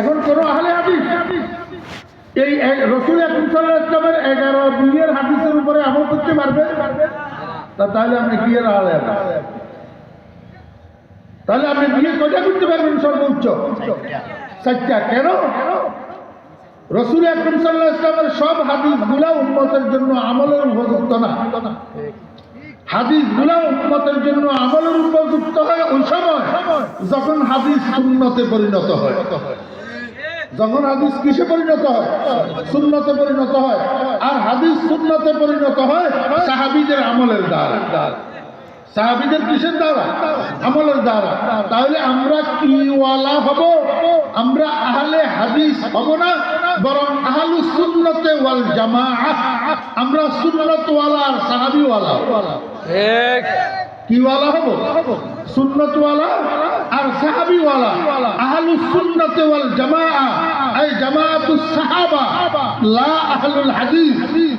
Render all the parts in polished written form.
এখন কোন আহলে হাদিস এই রাসূল আকরাম সাল্লাল্লাহু আলাইহি ওয়াসাল্লামের 11 বিয়ের হাদিসের উপরে আমল করতে পারবে? তাহলে আপনি কি এর আহলে হাদিস? তাহলে আপনি বিয়ে কয়টা করতে পারবেন সর্বোচ্চ? 4টা। কেন? রাসূল আকরাম সাল্লাল্লাহু আলাইহি ওয়াসাল্লামের সব হাদিসগুলো উম্মতের জন্য আমলের উপযুক্ত না। হাদিসগুলো উম্মতের জন্য আমলের উপযুক্ত হয় ওই সময় যখন হাদিস সুন্নতে পরিণত হয়। যখন হাদিস কিসে পরিণত হয়? সুন্নতে পরিণত হয়। আর হাদিস সুন্নতে পরিণত হয় সাহাবীদের আমলের দ্বারা। সাহাবীদের কিসের দ্বারা? আমলের দ্বারা। তাহলে আমরা কি ওয়ালা হব? আমরা আহলে হাদিস হব না, বরং আহলুস সুন্নতে ওয়াল জামাআহ। আমরা সুন্নত ওয়ালা আর সাহাবী ওয়ালা। ঠিক। কি ওয়ালা হব? সুন্নত ওয়ালা আর সাহাবী ওয়ালা। আহলুস সুন্নতে ওয়াল জামাআহ এই জামাআতুস সাহাবা, লা আহলুল হাদিস।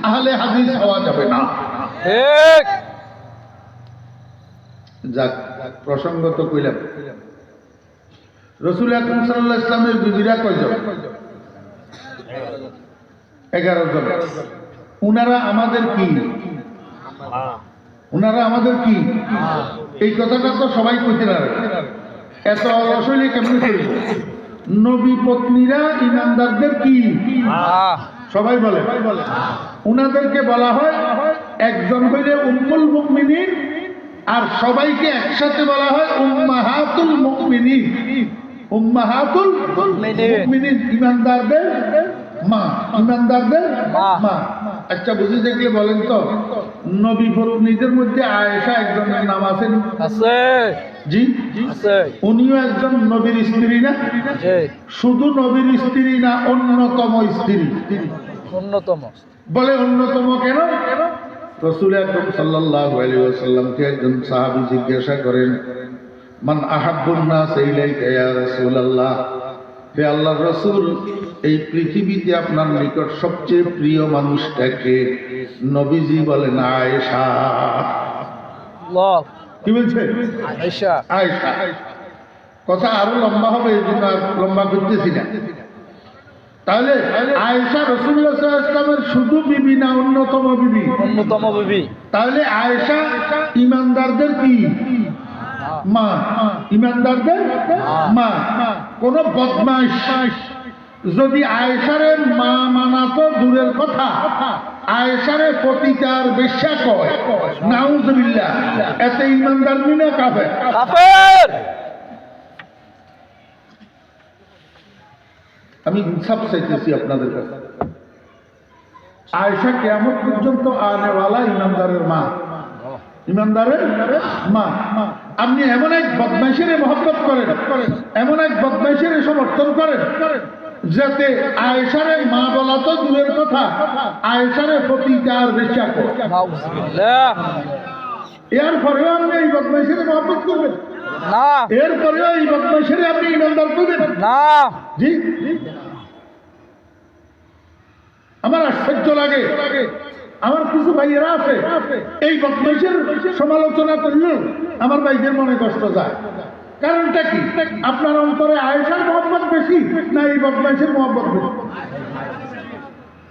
আহলে হাদিস হওয়া যাবে না। ঠিক। যাক, প্রসঙ্গ তো কইলাম। রাসূল আকরাম সাল্লাল্লাহু আলাইহি ওয়াসাল্লামের বিবিরা কয়জন? 11 জন। উনারা আমাদের কি? উনারা আমাদের কি? এই কথাটা তো সবাই কইতে পারে। এত অলসলি কেমন করব? নবী পত্নীরা ইমানদারদের কি? সবাই বলে। উনাদেরকে বলা হয়, একজন হইলে উম্মুল মুমিনিন, আর সবাইকে একসাথে বলা হয় উম্মাহাতুল মুমিনিন। উম্মাহাতুল মুমিনিন, ইমানদারদের মা। ইমানদারদের মা। আচ্ছা, বুঝে দেখলে বলেন তো, নবী পত্নীদের মধ্যে আয়েশা একজনের নাম আছে? আছে। জি আছে। উনিও একজন নবীর স্ত্রী না? শুধু নবীর স্ত্রী না, অন্যতম স্ত্রী। অন্যতম বলে। অন্যতম কেন? রাসূল আকরাম সাল্লাল্লাহু আলাইহি ওয়াসাল্লামকে একজন সাহাবী জিজ্ঞাসা করেন, মান আহাব্বুন নাস ইলাইকা ইয়া রাসূলুল্লাহ, হে আল্লাহর রাসূল, এই পৃথিবীতে আপনার নিকট সবচেয়ে প্রিয় মানুষটাকে? নবীজি বলেন আয়েশা। আল্লাহ। কি বলছে? আয়েশা। আয়েশা। কথা আরো লম্বা হবে, এই জন্য আর লম্বা করতেছি না। তাহলে আয়েশা রাসূলুল্লাহ সাল্লাল্লাহু আলাইহি ওয়াসাল্লামের শুধু বিবি না, অন্যতম বিবি? অন্যতম বিবি। তাহলে আয়েশা ইমানদারদের কি? মা। ইমানদারদের মা। কোন বদমাইশ যদি আয়েশারে মা মানাতো দূরের কথা, আয়েশারে পতিতার বেশ্যা কয়, নাউযুবিল্লাহ, এতে ইমানদার না কাফের? কাফের। আমি ইনসাফ চাইতেছি আপনাদের কাছে। আয়েশা কিয়ামত পর্যন্ত আনেওয়ালা ইমানদারের মা। ইমানদারের মা। আপনি এমন এক বদমাইশের মহব্বত করেন, এমন এক বদমাইশের সমর্থন করেন, যাতে আয়েশারে মা বলা তো দূরের কথা, আয়েশারে পতিতার বেশ্যা কয়। এরপরেও আপনি এই বদমাইশের মহব্বত করবেন না? এরপরেও এই বদমাইশের আপনি ইমানদার করবেন না? জি। আমার আশ্চর্য লাগে, আমার কিছু ভাইয়েরা আছে এই বদমাইশের সমালোচনা করলেও আমার ভাইদের মনে কষ্ট যায়। কারণটা কি? আপনার অন্তরে আয়েশার মহব্বত বেশি না এই বদমাইশের মহব্বত বেশি?